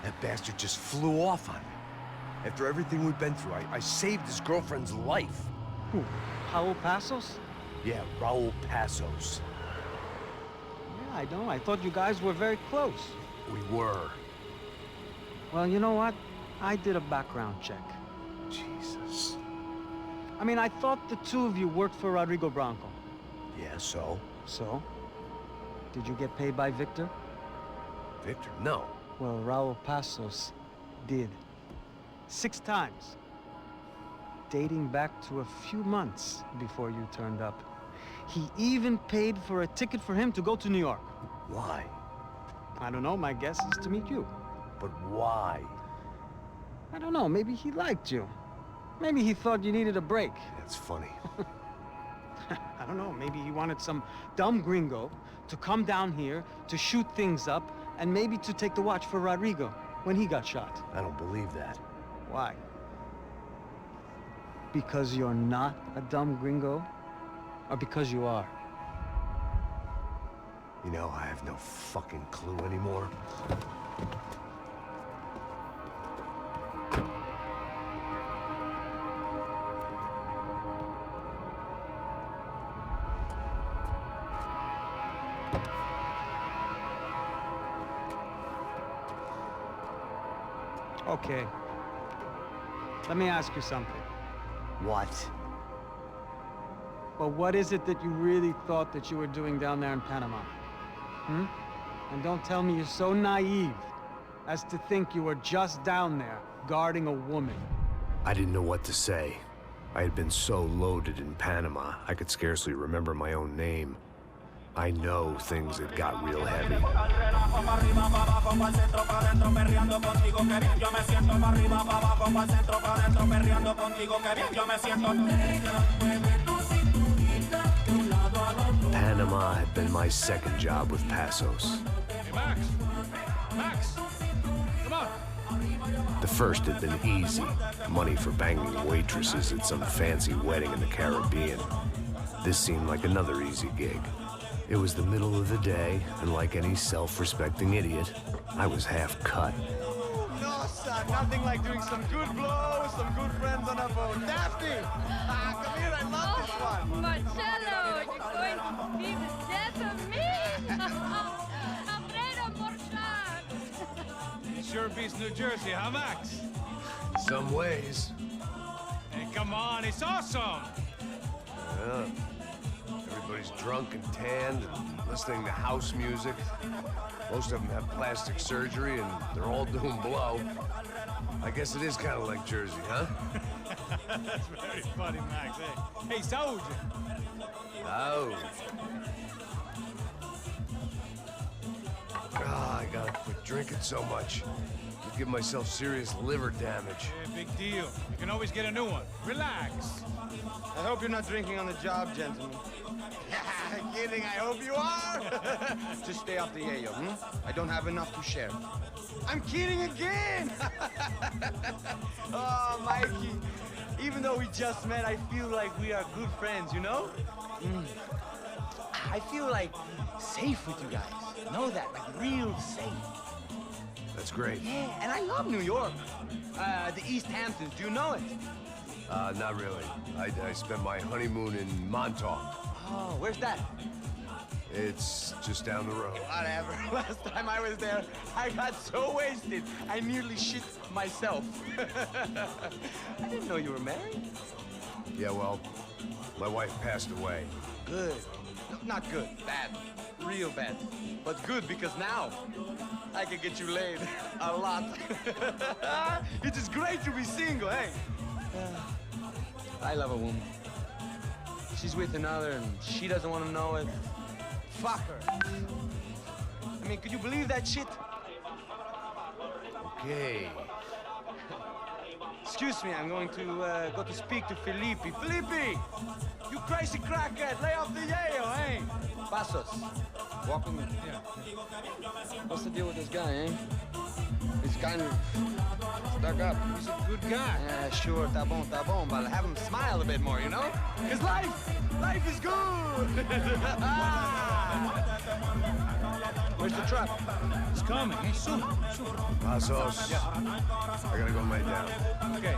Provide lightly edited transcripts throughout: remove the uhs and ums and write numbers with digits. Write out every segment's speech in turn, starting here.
That bastard just flew off on me. After everything we've been through, I saved his girlfriend's life. Who? Raul Passos? Yeah, Raul Passos. Yeah, I know. I thought you guys were very close. We were. Well, you know what? I did a background check. Jesus. I mean, I thought the two of you worked for Rodrigo Branco. Yeah, so? So? Did you get paid by Victor? Victor, no. Well, Raul Passos did. 6 times. Dating back to a few months before you turned up. He even paid for a ticket for him to go to New York. Why? I don't know, my guess is to meet you. But why? I don't know, maybe he liked you. Maybe he thought you needed a break. That's funny. I don't know, maybe he wanted some dumb gringo to come down here to shoot things up and maybe to take the watch for Rodrigo when he got shot. I don't believe that. Why? Because you're not a dumb gringo? Or because you are? You know, I have no fucking clue anymore. Okay. Let me ask you something. What? Well, what is it that you really thought that you were doing down there in Panama? Hmm? And don't tell me you're so naive as to think you were just down there guarding a woman. I didn't know what to say. I had been so loaded in Panama, I could scarcely remember my own name. I know things had got real heavy. Panama had been my second job with Passos. Hey, Max! Max! Come on! The first had been easy. Money for banging waitresses at some fancy wedding in the Caribbean. This seemed like another easy gig. It was the middle of the day, and like any self-respecting idiot, I was half cut. No, son, nothing like doing some good blows, some good friends on a boat. Daphne! Come here, I love this one. Marcello, you're going to be the death of me? Alfredo Borchardt. It sure beats New Jersey, huh, Max? Some ways. Hey, come on, it's awesome! Yeah. Everybody's drunk and tanned and listening to house music. Most of them have plastic surgery and they're all doing blow. I guess it is kind of like Jersey, huh? That's very funny, Max. Hey, soldier! Oh. I gotta quit drinking so much. Could give myself serious liver damage. Hey, big deal. You can always get a new one. Relax. I hope you're not drinking on the job, gentlemen. Kidding, I hope you are. Just stay off the yayo, I don't have enough to share. I'm kidding again. Oh, Mikey. Even though we just met, I feel like we are good friends, you know? I feel like safe with you guys. Know that, like real safe. That's great. Yeah, and I love New York. The East Hamptons, do you know it? Not really. I spent my honeymoon in Montauk. Oh, where's that? It's just down the road. Whatever. Last time I was there, I got so wasted, I nearly shit myself. I didn't know you were married. Yeah, well, my wife passed away. Good. No, not good. Bad. Real bad. But good because now I can get you laid a lot. It is great to be single, hey? I love a woman. She's with another and she doesn't want to know it. Fuck her. I mean, could you believe that shit? Okay. Excuse me, I'm going to go to speak to Felipe. Felipe! You crazy crackhead, lay off the yayo, eh? Passos, walk with me. Yeah. What's the deal with this guy, eh? He's kind of stuck up. He's a good guy. Yeah, sure, tá bom, but have him smile a bit more, you know? Because life is good! What Where's the truck? It's coming. Hey, soon. Pasos. I gotta go lay down. Okay.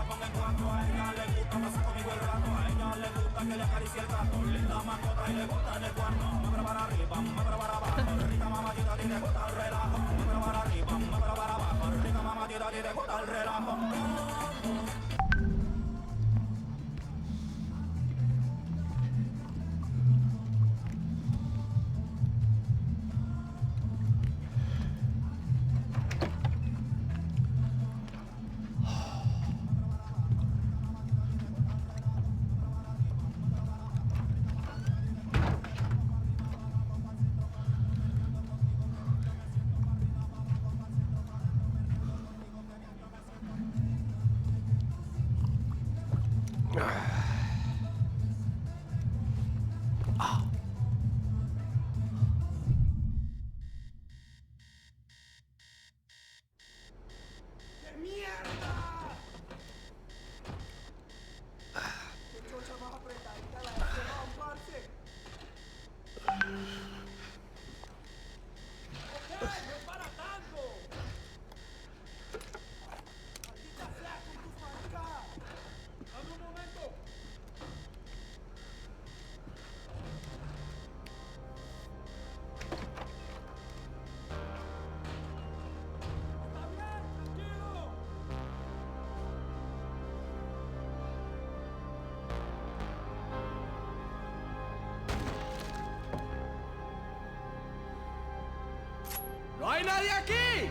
¡No hay nadie aquí!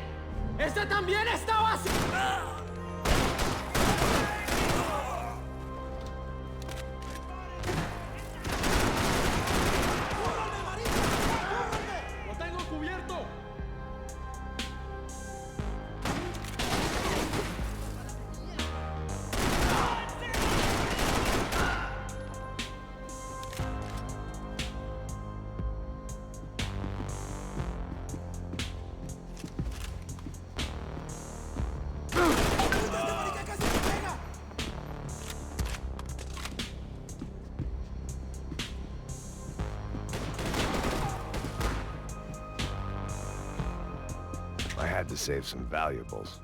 ¡Ese también está vacío! ¡Lo tengo cubierto! I had to save some valuables.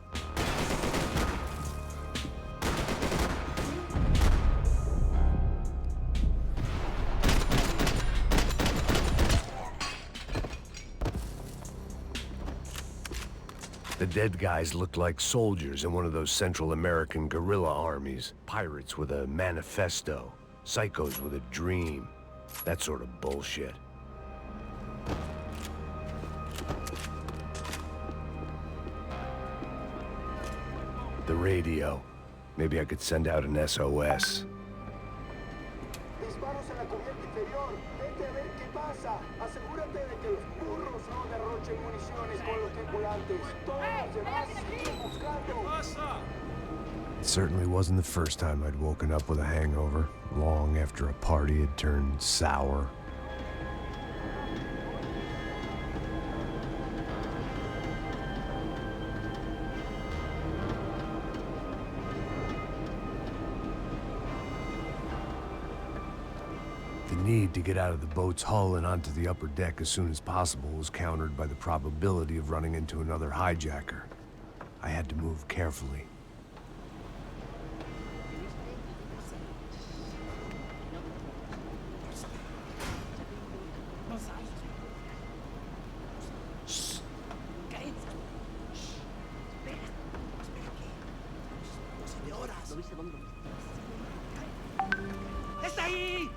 The dead guys looked like soldiers in one of those Central American guerrilla armies. Pirates with a manifesto. Psychos with a dream. That sort of bullshit. The radio. Maybe I could send out an SOS. Disparos en la cubierta inferior. Vete a ver qué pasa. Asegúrate de que los burros no derrochen municiones con los tripulantes. Todos los demás siguen buscando. It certainly wasn't the first time I'd woken up with a hangover, long after a party had turned sour. The need to get out of the boat's hull and onto the upper deck as soon as possible was countered by the probability of running into another hijacker. I had to move carefully. ¡Está ahí!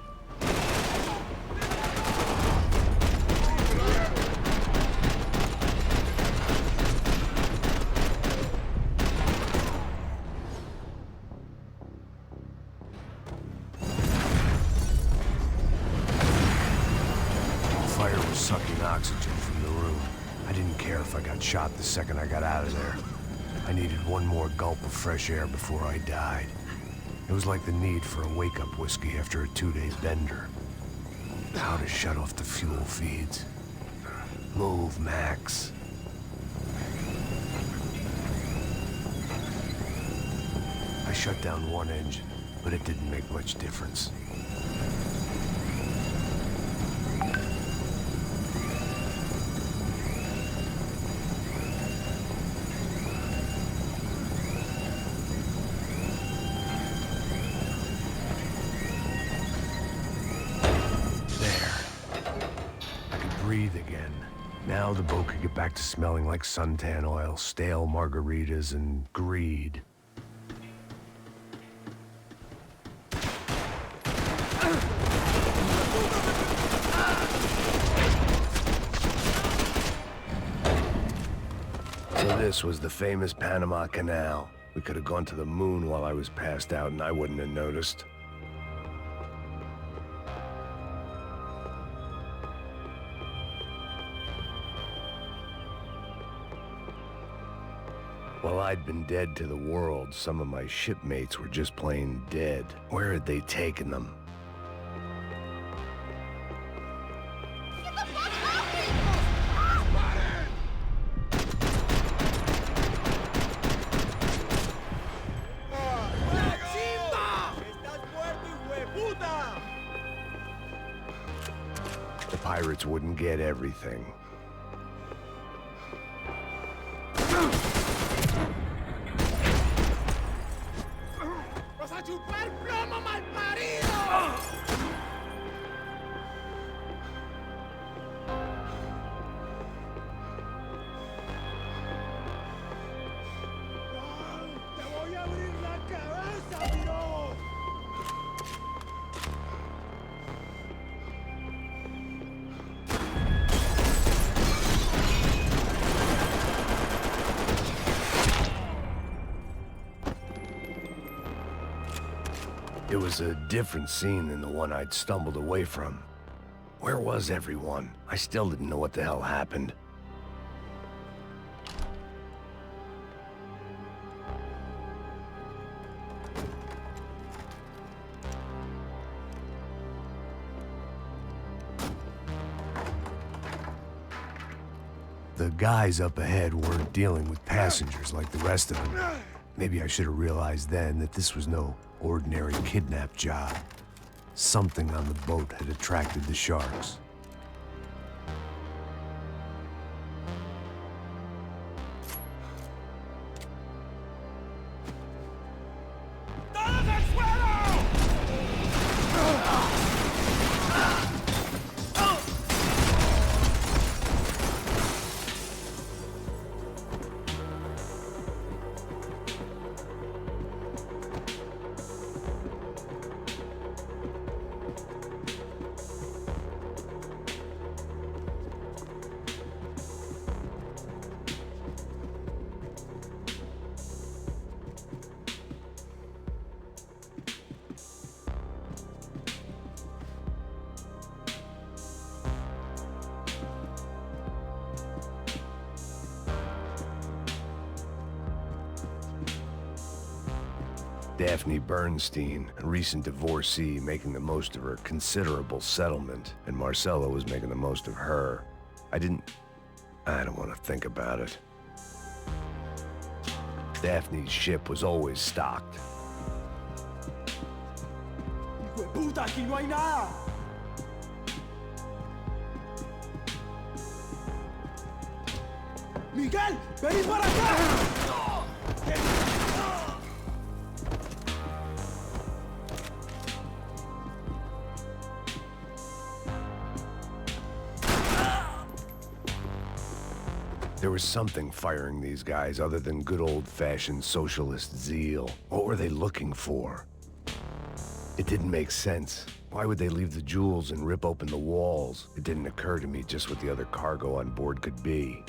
The fire was sucking oxygen from the room. I didn't care if I got shot the second I got out of there. I needed one more gulp of fresh air before I died. It was like the need for a wake-up whiskey after a 2-day bender. How to shut off the fuel feeds. Move, Max. I shut down one engine, but it didn't make much difference. Now the boat could get back to smelling like suntan oil, stale margaritas, and greed. So this was the famous Panama Canal. We could have gone to the moon while I was passed out and I wouldn't have noticed. While I'd been dead to the world, some of my shipmates were just plain dead. Where had they taken them? The pirates wouldn't get everything. ¡Vas a chupar plomo, malparido! ¡Te voy a abrir la cabeza, miro! It was a different scene than the one I'd stumbled away from. Where was everyone? I still didn't know what the hell happened. The guys up ahead weren't dealing with passengers like the rest of them. Maybe I should have realized then that this was no ordinary kidnap job. Something on the boat had attracted the sharks. Daphne Bernstein, a recent divorcee, making the most of her considerable settlement, and Marcella was making the most of her. I don't want to think about it. Daphne's ship was always stocked. ¡Hijo de puta, aquí no hay nada! ¡Miguel, vení para acá! There was something firing these guys other than good old-fashioned socialist zeal. What were they looking for? It didn't make sense. Why would they leave the jewels and rip open the walls? It didn't occur to me just what the other cargo on board could be.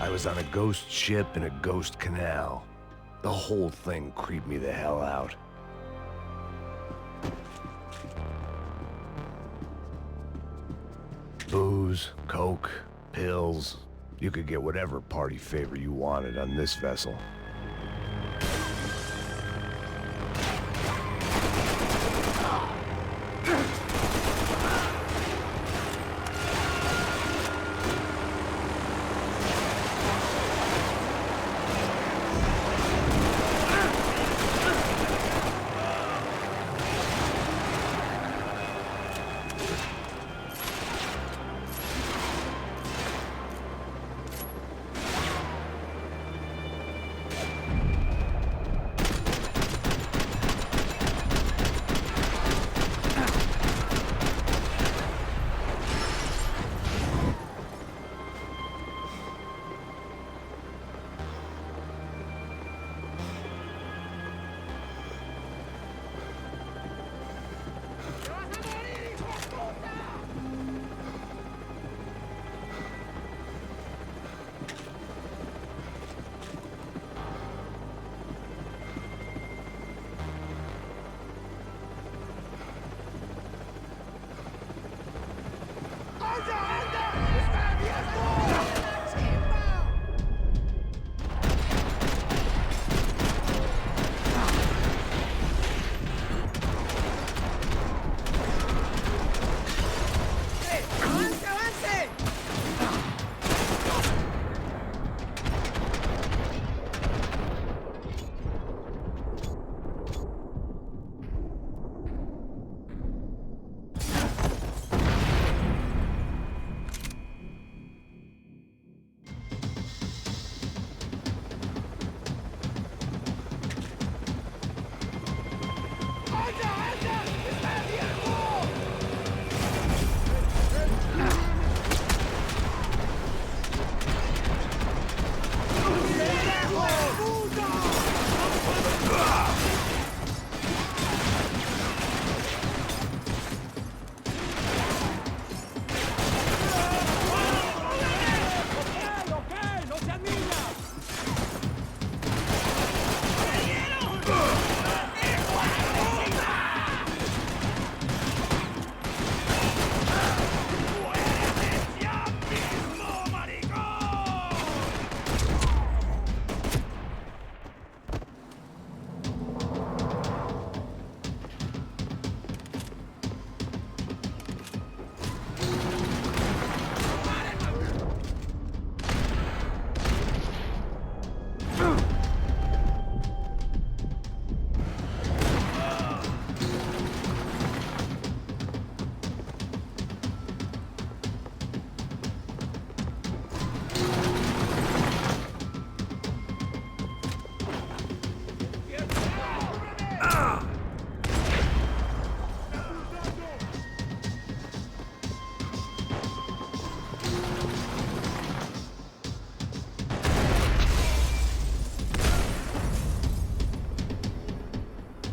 I was on a ghost ship in a ghost canal. The whole thing creeped me the hell out. Booze, coke, pills. You could get whatever party favor you wanted on this vessel.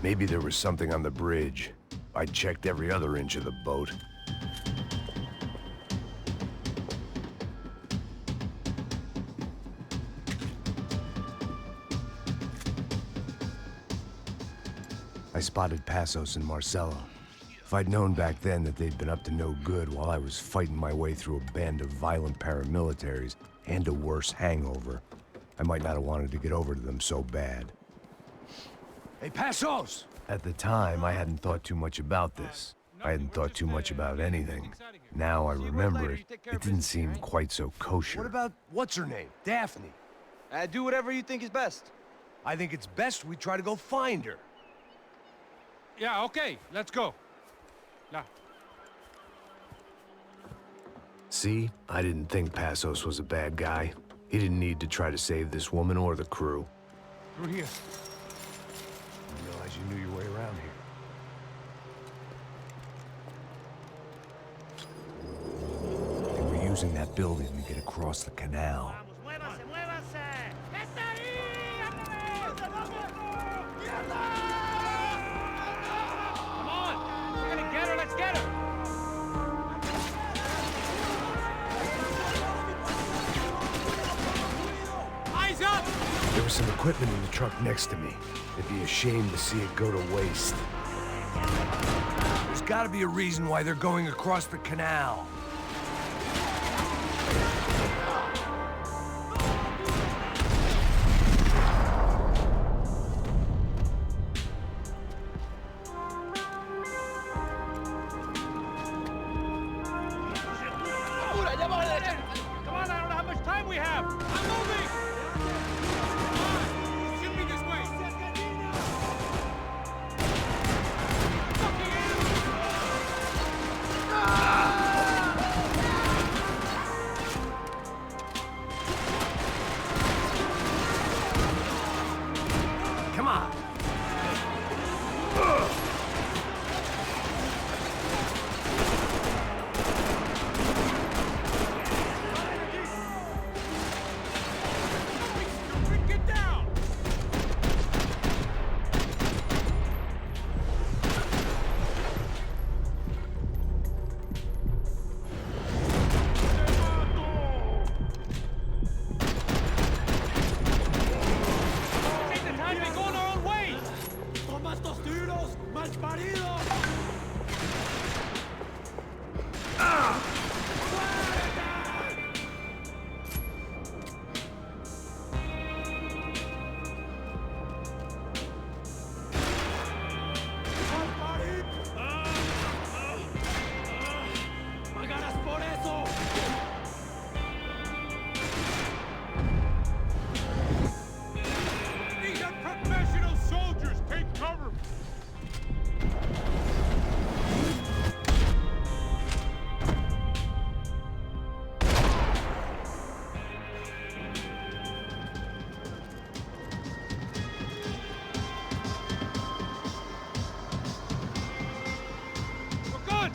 Maybe there was something on the bridge. I checked every other inch of the boat. I spotted Passos and Marcelo. If I'd known back then that they'd been up to no good while I was fighting my way through a band of violent paramilitaries and a worse hangover, I might not have wanted to get over to them so bad. Hey, Passos! At the time, I hadn't thought too much about this. I hadn't thought too much about anything. Now I remember it, it didn't seem quite so kosher. What about, what's her name? Daphne. Do whatever you think is best. I think it's best we try to go find her. Yeah, okay, let's go. Now. See? I didn't think Passos was a bad guy. He didn't need to try to save this woman or the crew. Through here. I realize you knew your way around here. They were using that building to get across the canal. ¡Muévanse, muévanse! ¡Está ahí! Come on! We're gonna get her, let's get her! was some equipment in the truck next to me. It'd be a shame to see it go to waste. There's gotta be a reason why they're going across the canal. Come on, I don't know how much time we have. I'm moving. Shoot me this way. Come on. Get down. Take the time to go our own way. ¡Toma estos tiros, malparido! ¡Pagarás por eso! These are professional soldiers. Take cover. We're good.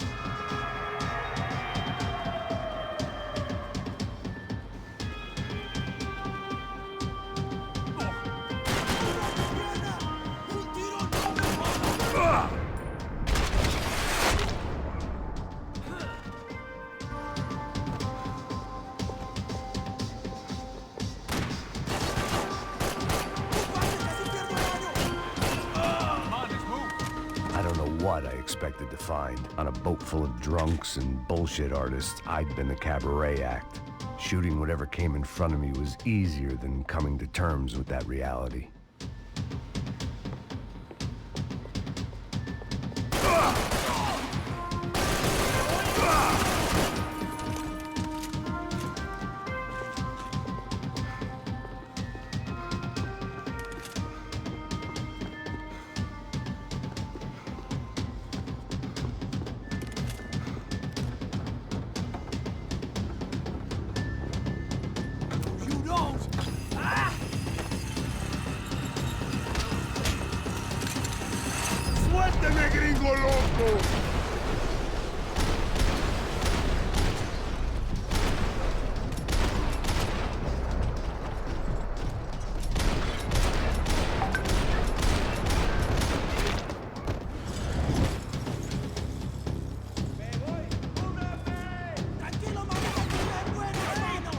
Come on, let's move. I don't know what I expected to find. On a boat full of drunks and bullshit artists, I'd been the cabaret act. Shooting whatever came in front of me was easier than coming to terms with that reality. You don't! ¡Suélteme, gringo loco! ¡Tranquilo, maneja en buenas manos!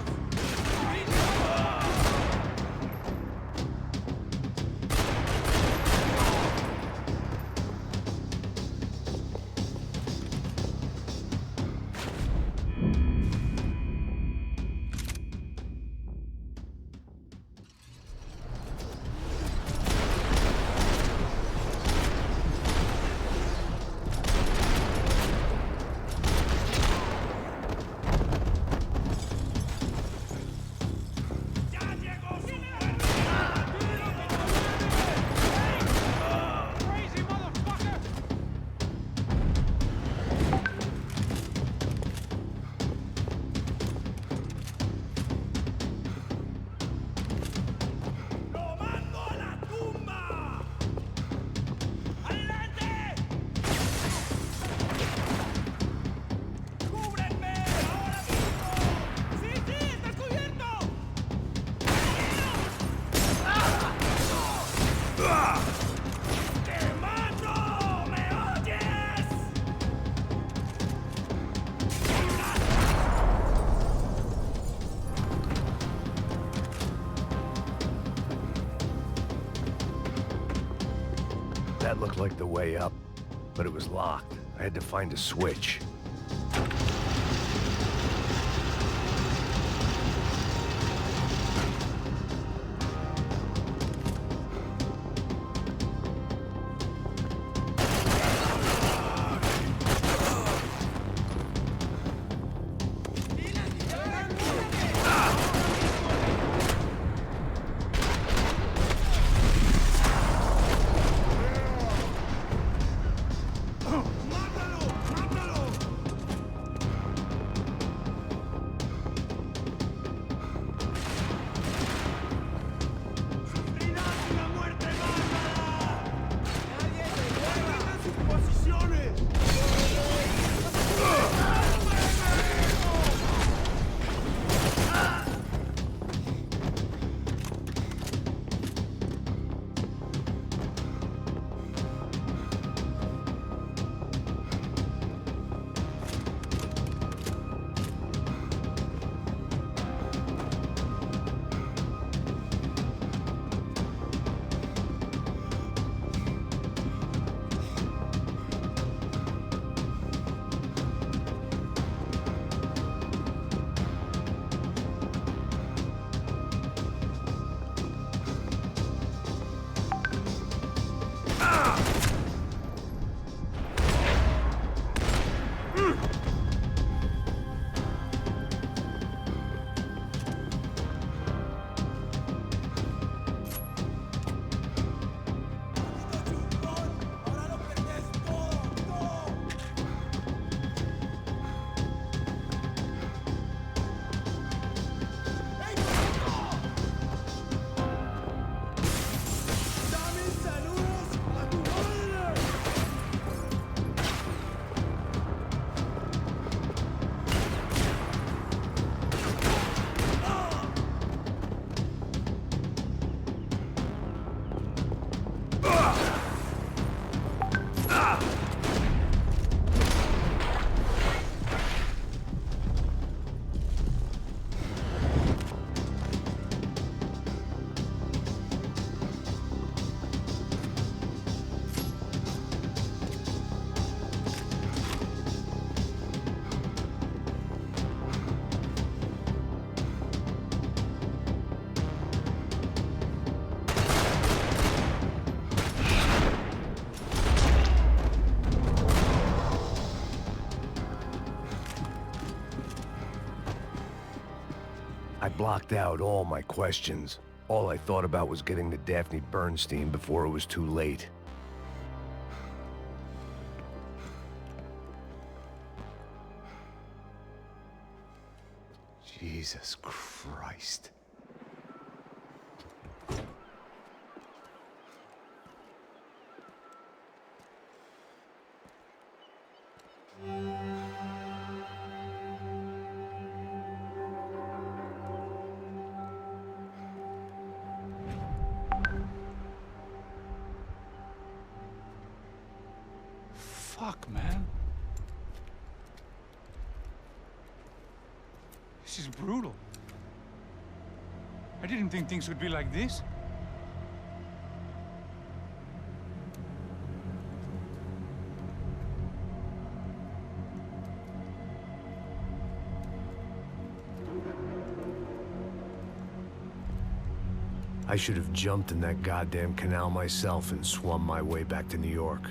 That looked like the way up, but it was locked. I had to find a switch. I blocked out all my questions. All I thought about was getting to Daphne Bernstein before it was too late. Jesus Christ. Fuck, man. This is brutal. I didn't think things would be like this. I should have jumped in that goddamn canal myself and swum my way back to New York.